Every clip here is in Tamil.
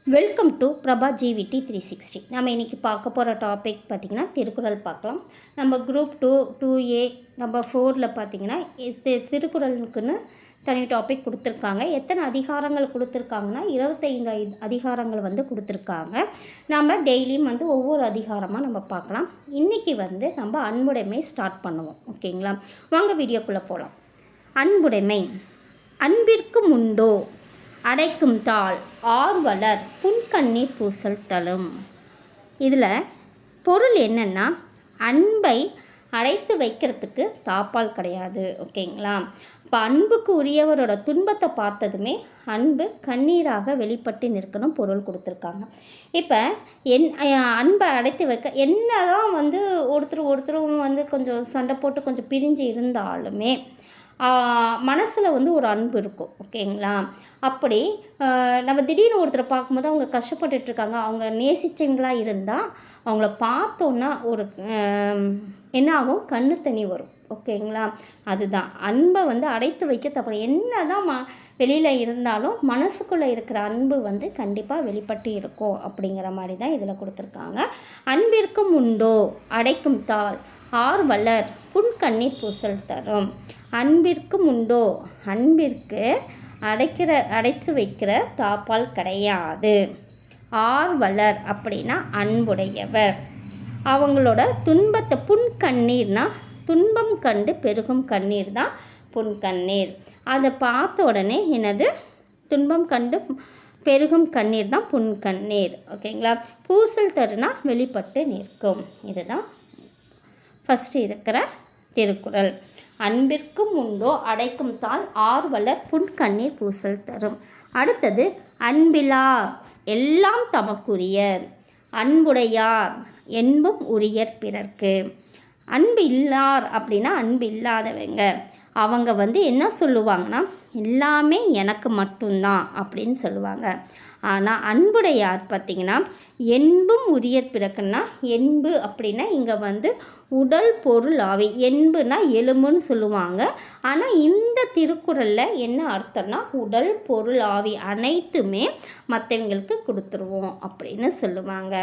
Welcome to Prabha ஜிவிடி 360. நம்ம இன்றைக்கி பார்க்க போகிற டாபிக் பார்த்திங்கன்னா திருக்குறள் பார்க்கலாம். நம்ம குரூப் 2A நம்பர் 4ல் பார்த்திங்கன்னா திருக்குறளுக்குன்னு தனி டாபிக் கொடுத்துருக்காங்க. எத்தனை அதிகாரங்கள் கொடுத்துருக்காங்கன்னா 25 அதிகாரங்கள் கொடுத்துருக்காங்க. நம்ம டெய்லியும் ஒவ்வொரு அதிகாரமாக நம்ம பார்க்கலாம். இன்றைக்கி நம்ம அன்புடைமை ஸ்டார்ட் பண்ணுவோம். ஓகேங்களா, வாங்க வீடியோக்குள்ளே போகலாம். அன்புடைமை. அன்பிற்கு முண்டோ அடைக்கும் தாள் ஆர்வலர் புன்கண்ணீர் பூசல் தரும். இதில் பொருள் என்னென்னா, அன்பை அடைத்து வைக்கிறதுக்கு தாப்பால் கிடையாது. ஓகேங்களா, இப்போ அன்புக்கு உரியவரோட துன்பத்தை பார்த்ததுமே அன்பு கண்ணீராக வெளிப்பட்டு நிற்கணும் பொருள் கொடுத்துருக்காங்க. இப்போ அன்பை அடைத்து வைக்க என்ன தான் ஒருத்தரும் கொஞ்சம் சண்டை போட்டு கொஞ்சம் பிரிஞ்சு இருந்தாலுமே மனசில் ஒரு அன்பு இருக்கும். ஓகேங்களா, அப்படி நம்ம திடீர்னு ஒருத்தரை பார்க்கும்போது அவங்க கஷ்டப்பட்டுட்ருக்காங்க, அவங்க நேசிச்சவங்களாக இருந்தால் அவங்கள பார்த்தோன்னா ஒரு என்ன ஆகும், கண்ணு தண்ணி வரும். ஓகேங்களா, அதுதான் அன்பை அடைத்து வைக்க தப்பு. என்ன தான் வெளியில் இருந்தாலும் மனசுக்குள்ளே இருக்கிற அன்பு கண்டிப்பாக வெளிப்பட்டு இருக்கும் அப்படிங்கிற மாதிரி தான் இதில் கொடுத்துருக்காங்க. அன்பிற்கும் உண்டோ அடைக்கும் தாள் ஆர்வலர் புன்கண்ணீர் பூசல் தரும். அன்பிற்கும் உண்டோ, அன்பிற்கு அடைத்து வைக்கிற தாப்பால் கிடையாது. ஆர்வலர் அப்படின்னா அன்புடையவர். அவங்களோட துன்பத்தை புன்கண்ணீர்னா துன்பம் கண்டு பெருகும் கண்ணீர் தான் புன்கண்ணீர். அதை பார்த்த உடனே என்னது, துன்பம் கண்டு பெருகும் கண்ணீர் தான் புன்கண்ணீர். ஓகேங்களா, பூசல் தருனா வெளிப்பட்டு நிற்கும். இதுதான் ஃபஸ்ட்டு இருக்கிற திருக்குறள். அன்பிற்கும் உண்டோ அடைக்கும் தாள் ஆர்வலர் புன்கண்ணீர் பூசல் தரும். அடுத்தது அன்பிலார் எல்லாம் தமக்குரியர் அன்புடையார் என்பும் உரியர் பிறர்க்கு. அன்பு இல்லார் அப்படின்னா அன்பு இல்லாதவங்க. அவங்க என்ன சொல்லுவாங்கன்னா, எல்லாமே எனக்கு மட்டும்தான் அப்படின்னு சொல்லுவாங்க. ஆனால் அன்புடையார் பார்த்திங்கன்னா என்பும் உரியர் பிறக்குன்னா, என்பு அப்படின்னா இங்கே உடல் பொருள் ஆவி, என்புனா எலும்புன்னு சொல்லுவாங்க. ஆனால் இந்த திருக்குறளில் என்ன அர்த்தம்னா, உடல் பொருள் ஆவி அனைத்துமே மற்றவங்களுக்கு கொடுத்துருவோம் அப்படின்னு சொல்லுவாங்க.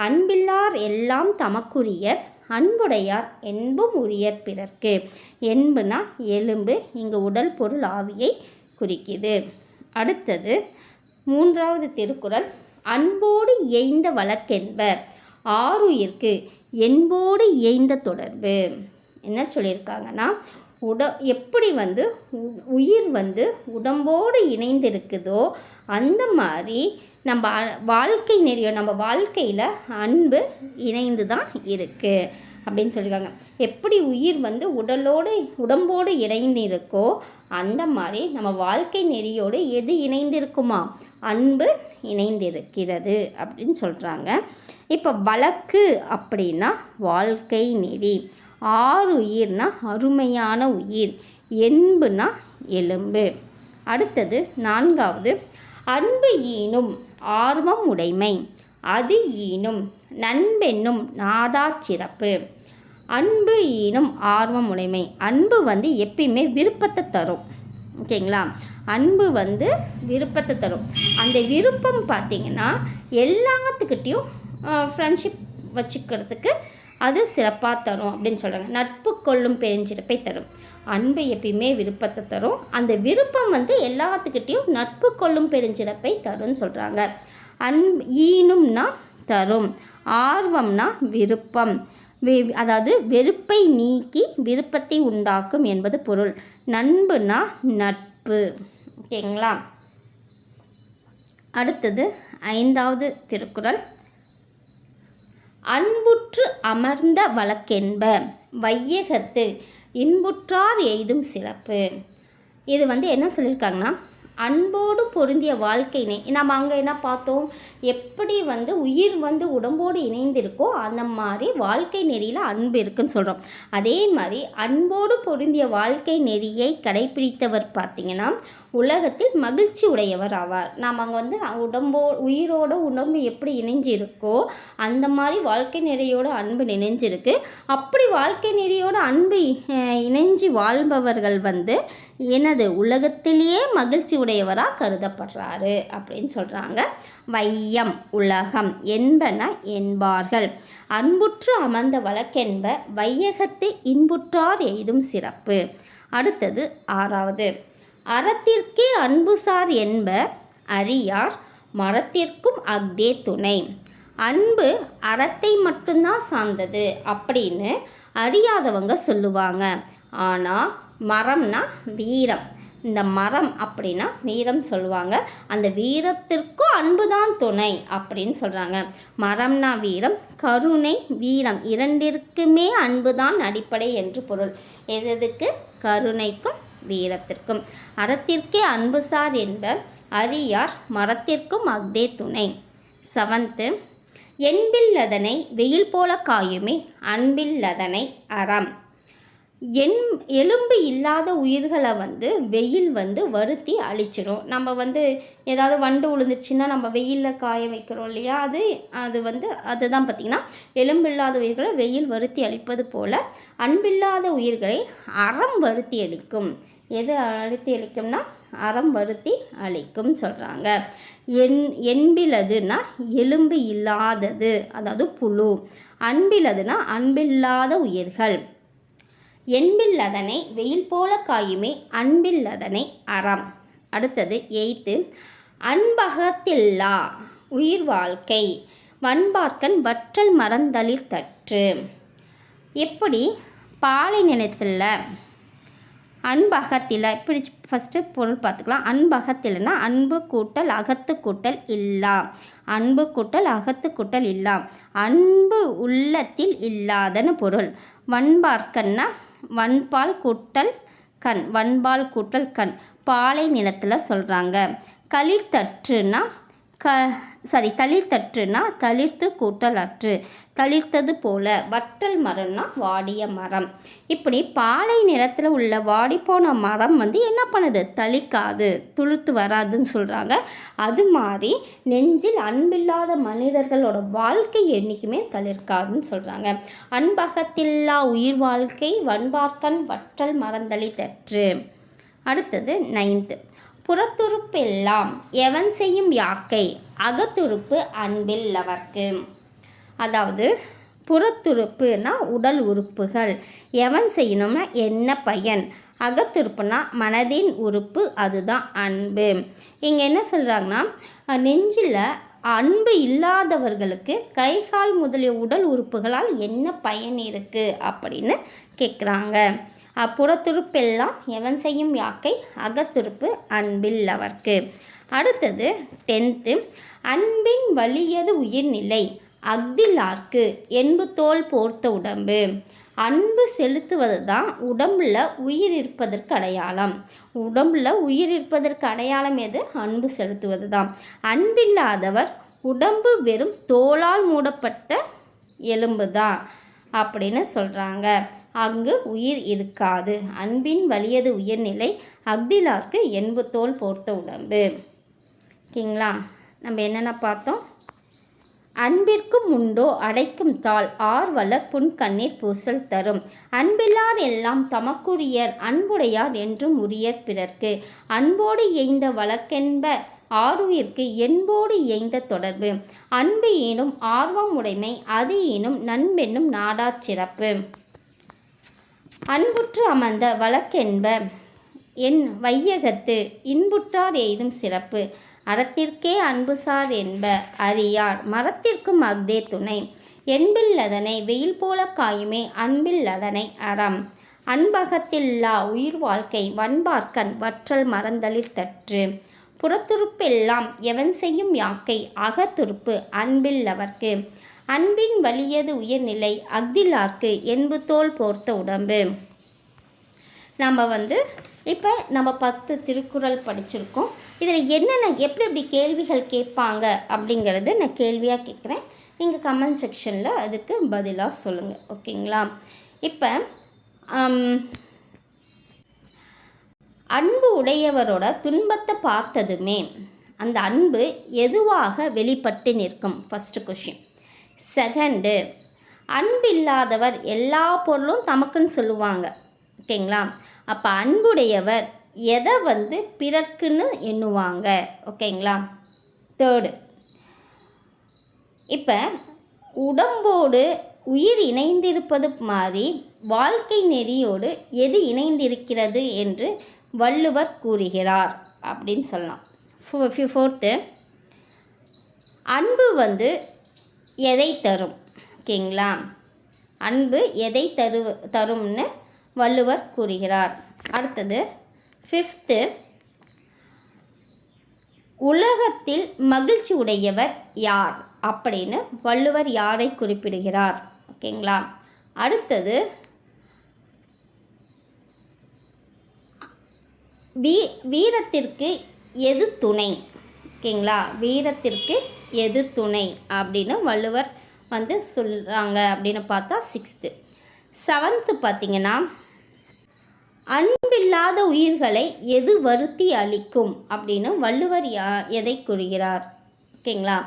அன்பில்லார் எல்லாம் தமக்குரியர் அன்புடையார் என்பும் உரியர் பிறர்க்கு. என்புனா எலும்பு, இங்கே உடல் பொருள் ஆவியை குறிக்குது. அடுத்தது 3வது திருக்குறள். அன்போடு இயைந்த வழக்கென்ப ஆருயிர்க்கு என்போடு இயைந்த தொடர்பு. என்ன சொல்லியிருக்காங்கன்னா, எப்படி உயிர் உடம்போடு இணைந்திருக்குதோ அந்த மாதிரி நம்ம வாழ்க்கை நெறியோ நம்ம வாழ்க்கையில் அன்பு இணைந்து தான் இருக்குது அப்படின்னு சொல்லியிருக்காங்க. எப்படி உயிர் உடம்போடு இணைந்து இருக்கோ அந்த மாதிரி நம்ம வாழ்க்கை நெறியோடு எது இணைந்திருக்குமா, அன்பு இணைந்திருக்கிறது அப்படின்னு சொல்கிறாங்க. இப்போ வழக்கு அப்படின்னா வாழ்க்கை நெறி, ஆருயிர்னா அருமையான உயிர், என்புனா எலும்பு. அடுத்தது 4வது அன்பு ஈனும் ஆர்வம் உடைமை அது ஈனும் நண்பென்னும் நாடா சிறப்பு. அன்பு ஈனும் ஆர்வம் உடைமை. அன்பு எப்பயுமே விருப்பத்தை தரும். ஓகேங்களா, அன்பு விருப்பத்தை தரும். அந்த விருப்பம் பார்த்திங்கன்னா எல்லாத்துக்கிட்டேயும் ஃப்ரெண்ட்ஷிப் வச்சுக்கிறதுக்கு அது சிறப்பாக தரும் அப்படின்னு சொல்கிறாங்க. நட்பு கொள்ளும் பெருஞ்சிறப்பை தரும். அன்பு எப்பயுமே விருப்பத்தை தரும். அந்த விருப்பம் எல்லாத்துக்கிட்டேயும் நட்பு கொள்ளும் பெருஞ்சிறப்பை தரும்னு சொல்கிறாங்க. ஈனும்னா தரும், ஆர்வம்னா விருப்பம், அதாவது வெறுப்பை நீக்கி விருப்பத்தை உண்டாக்கும் என்பது பொருள். நண்புனா நட்பு. ஓகேங்களா, அடுத்தது 5வது திருக்குறள். அன்புற்று அமர்ந்த வழக்கென்ப வையகத்து இன்புற்றார் எய்தும் சிறப்பு. இது என்ன சொல்லியிருக்காங்கன்னா, அன்போடு பொருந்திய வாழ்க்கைனே நம்ம அங்கே என்ன பார்த்தோம், எப்படி உயிர் உடம்போடு இணைந்திருக்கோ அந்த மாதிரி வாழ்க்கை நெறியில் அன்பு இருக்குன்னு சொல்கிறோம். அதே மாதிரி அன்போடு பொருந்திய வாழ்க்கை நெறியை கடைப்பிடித்தவர் பார்த்திங்கன்னா உலகத்தில் மகிழ்ச்சி உடையவர் ஆவார். நாம் அங்கே வந்து உயிரோட உடம்பு எப்படி இணைஞ்சு இருக்கோ அந்த மாதிரி வாழ்க்கை நெறியோட அன்பு இணைஞ்சிருக்கு. அப்படி வாழ்க்கை நெறியோட அன்பு இணைஞ்சு வாழ்பவர்கள் வந்து உலகத்திலேயே மகிழ்ச்சி உடையவராக கருதப்படுறாரு அப்படின்னு சொல்கிறாங்க. வையம் உலகம் என்பன என்பார்கள். அன்புற்று அமர்ந்த வழக்கென்ப வையகத்து இன்புற்றார் எய்தும் சிறப்பு. அடுத்தது 6வது, அறத்திற்கே அன்புசார் என்ப அறியார் மரத்திற்கும் அஃதே துணை. அன்பு அறத்தை மட்டும்தான் சார்ந்தது அப்படின்னு அறியாதவங்க சொல்லுவாங்க. ஆனால் மரம்னா வீரம். இந்த மரம் அப்படின்னா வீரம் சொல்லுவாங்க. அந்த வீரத்திற்கும் அன்பு தான் துணை அப்படின்னு சொல்கிறாங்க. மரம்னா வீரம், கருணை வீரம் இரண்டிற்குமே அன்பு தான் அடிப்படை என்று பொருள். எதுக்கு? கருணைக்கும் வீரத்திற்கும். அறத்திற்கே அன்புசார் என்ப அறியார் மரத்திற்கும் அஃதே துணை. 7th, என்பில்லதனை வெயில் போல காயுமே அன்பில்லதனை அறம். எலும்பு இல்லாத உயிர்களை வந்து வெயில் வந்து வருத்தி அழிச்சிடும். நம்ம வந்து ஏதாவது வண்டு விழுந்துருச்சுன்னா நம்ம வெயிலில் காய வைக்கிறோம் இல்லையா, அதுதான் பார்த்திங்கன்னா எலும்பு இல்லாத உயிர்களை வெயில் வருத்தி அழிப்பது போல் அன்பில்லாத உயிர்களை அறம் வருத்தி அழிக்கும். எது அழுத்தி அழிக்கும்னா அறம் வருத்தி அழிக்கும் சொல்கிறாங்க. என்பிலதுன்னா எலும்பு இல்லாதது, அதாவது புழு. அன்பிலதுன்னா அன்பில்லாத உயிர்கள். என்பில்லதனை வெயில் போல காயுமே அன்பில்லதனை அறம். அடுத்தது 8th, அன்பகத்தில்லா உயிர் வாழ்க்கை வன்பார்க்கன் வற்றல் மறந்தளிர் தற்று. எப்படி பாலை நினைத்துல அன்பகத்தில், இப்படி ஃபஸ்ட்டு பொருள் பார்த்துக்கலாம். அன்பகத்தில்னா அன்பு கூட்டல் அகத்து கூட்டல் இல்லா. அன்பு கூட்டல் அகத்து கூட்டல் இல்லா. அன்பு உள்ளத்தில் இல்லாதன்னு பொருள். வன்பார்க்கன்னா வன்பால் கூட்டல் கண், வன்பால் கூட்டல் கண், பாலை நிலத்தில் சொல்கிறாங்க. தளிர்த்தற்றுனா தளிர்த்தற்றுனா தளிர்த்து கூட்டல் அற்று, தளிர்த்தது போல. வற்றல் மரம்னா வாடிய மரம். இப்படி பாலை நிலத்தில் உள்ள வாடிப்போன மரம் வந்து என்ன பண்ணுது? தளிக்காது, துளுத்து வராதுன்னு சொல்கிறாங்க. அது மாதிரி நெஞ்சில் அன்பில்லாத மனிதர்களோட வாழ்க்கை என்றைக்குமே தளிர்க்காதுன்னு சொல்கிறாங்க. அன்பகத்தில்லா உயிர் வாழ்க்கை வன்பார்க்கன் வற்றல் மறந்தளி தற்று. அடுத்தது 9th, புறத்துறுப்பெல்லாம் எவன் செய்யும் யாக்கை அகத்துறுப்பு அன்பில்லவர்க்கு. அதாவது புறத்துறுப்புனா உடல் உறுப்புகள், எவன் செய்யணும்னா என்ன பயன், அகத்துறுப்புனா மனதின் உறுப்பு, அதுதான் அன்பு. இங்கே என்ன சொல்கிறாங்கன்னா, நெஞ்சில் அன்பு இல்லாதவர்களுக்கு கைகால் முதலிய உடல் உறுப்புகளால் என்ன பயன் இருக்குது அப்படின்னு கேட்குறாங்க. புறத்துறுப்பெல்லாம் எவன் செய்யும் யாக்கை அகத்துறுப்பு அன்பில்லவர்க்கு. அடுத்தது 10th, அன்பின் வலியது உயிர்நிலை அஃதில்லார்க்கு என்பு தோல் போர்த்த உடம்பு. அன்பு செலுத்துவது தான் உடம்புல உயிர் இருப்பதற்கு அடையாளம். உடம்புல உயிர் இருப்பதற்கு அடையாளம் எது? அன்பு செலுத்துவது தான். அன்பில்லாதவர் உடம்பு வெறும் தோலால் மூடப்பட்ட எலும்பு தான் அப்படின்னு சொல்கிறாங்க. அங்கு உயிர் இருக்காது. அன்பின் வலியது உயிர்நிலை அஃதில்லார்க்கு என்பு தோல் போர்த்த உடம்பு. ஓகேங்களா? நம்ம என்னென்ன பார்த்தோம்? அன்பிற்கும் உண்டோ அடைக்கும் தாள் ஆர்வலர் புன்கண்ணீர் பூசல் தரும். அன்பில்லார் எல்லாம் தமக்குரியர் அன்புடையார் என்றும் உரியர் பிறர்க்கு. அன்போடு எய்ந்த வழக்கென்ப ஆருயிர்க்கு என்போடு எய்ந்த தொடர்பு. அன்பு ஈனும் ஆர்வம் உடைமை அது ஈனும் நண்பென்னும் நாடாச் சிறப்பு. அன்புற்று அமர்ந்த வழக்கென்ப என் வையகத்து இன்புற்றார் எய்தும் சிறப்பு. அறத்திற்கே அன்புசார் என்ப அறியார் மரத்திற்கும் அஃதே துணை. என்பில்லதனை வெயில் போல காயுமே அன்பில்லதனை அறம். அன்பகத்தில்லா உயிர் வாழ்க்கை வன்பார்க்கன் வற்றல் மறந்தளிர் தற்று. புறத்துறுப்பெல்லாம் எவன் செய்யும் யாக்கை அகத்துறுப்பு அன்பில்லவர்க்கு. அன்பின் வலியது உயர்நிலை அஃதில்லார்க்கு என்பு தோல் போர்த்த உடம்பு. நம்ம இப்போ நம்ம 10 திருக்குறள் படிச்சிருக்கோம். இதில் என்னென்ன எப்படி கேள்விகள் கேட்பாங்க அப்படிங்கிறது நான் கேள்வியாக கேட்குறேன். நீங்கள் கமெண்ட் செக்ஷனில் அதுக்கு பதிலாக சொல்லுங்கள். ஓகேங்களா? இப்போ அன்பு உடையவரோட துன்பத்தை பார்த்ததுமே அந்த அன்பு எதுவாக வெளிப்பட்டு நிற்கும்? First question. செகண்டு, அன்பில்லாதவர் எல்லா பொருளும் தமக்குன்னு சொல்லுவாங்க. ஓகேங்களா? அப்போ அன்புடையவர் எதை பிறர்க்குன்னு எண்ணுவாங்க? ஓகேங்களா? தேர்டு, இப்போ உடம்போடு உயிர் இணைந்திருப்பது மாதிரி வாழ்க்கை நெறியோடு எது இணைந்திருக்கிறது என்று வள்ளுவர் கூறுகிறார் அப்படின்னு சொல்லலாம். ஃபோர்த்து, அன்பு எதை தரும்? ஓகேங்களா? அன்பு எதை தரும்னு வள்ளுவர் கூறுகிறார். அடுத்தது ஃபிஃப்த்து, உலகத்தில் மகிழ்ச்சி உடையவர் யார் அப்படின்னு வள்ளுவர் யாரை குறிப்பிடுகிறார்? ஓகேங்களா? அடுத்தது வீரத்திற்கு எது துணை? ஓகேங்களா? வீரத்திற்கு எது துணை அப்படின்னு வள்ளுவர் சொல்கிறாங்க அப்படின்னு பார்த்தா சிக்ஸ்த்து. செவன்த்து பார்த்திங்கன்னா, அன்பில்லாத உயிர்களை எது வருத்தி அளிக்கும் அப்படின்னு வள்ளுவர் எதை கூறுகிறார்? ஓகேங்களா?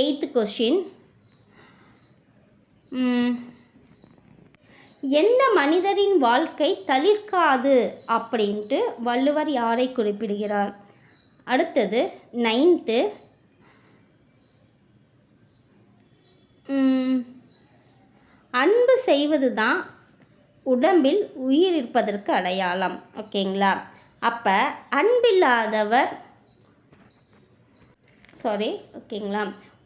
எய்த்து கொஷின், எந்த மனிதரின் வாழ்க்கை தளிர்க்காது அப்படின்ட்டு வள்ளுவர் யாரை குறிப்பிடுகிறார்? அடுத்தது நைன்த்து, அன்பு செய்வது தான் உடம்பில் உயிர் இருப்பதற்கு அடையாளம். ஓகேங்களா? அப்போ அன்பில்லாதவர் ஓகேங்களா,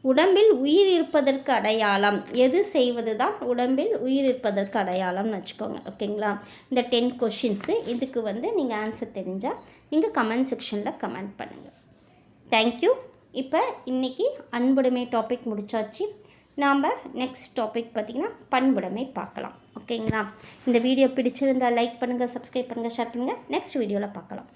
உடம்பில் உயிர் இருப்பதற்கு அடையாளம் எது செய்வது தான் உடம்பில் உயிர் இருப்பதற்கு அடையாளம்னு வச்சுக்கோங்க. ஓகேங்களா? இந்த 10 கொஷின்ஸு இதுக்கு நீங்கள் ஆன்சர் தெரிஞ்சால் நீங்கள் கமெண்ட் செக்ஷனில் கமெண்ட் பண்ணுங்கள். தேங்க்யூ. இப்போ இன்றைக்கி அன்புடைமை டாபிக் முடிச்சாச்சு. நாம் நெக்ஸ்ட் டாபிக் பார்த்திங்கன்னா பண்புடைமை பார்க்கலாம். ஓகேங்களா? இந்த வீடியோ பிடிச்சிருந்தால் லைக் பண்ணுங்கள், சப்ஸ்கிரைப் பண்ணுங்கள், ஷேர் பண்ணுங்கள். நெக்ஸ்ட் வீடியோவில் பார்க்கலாம்.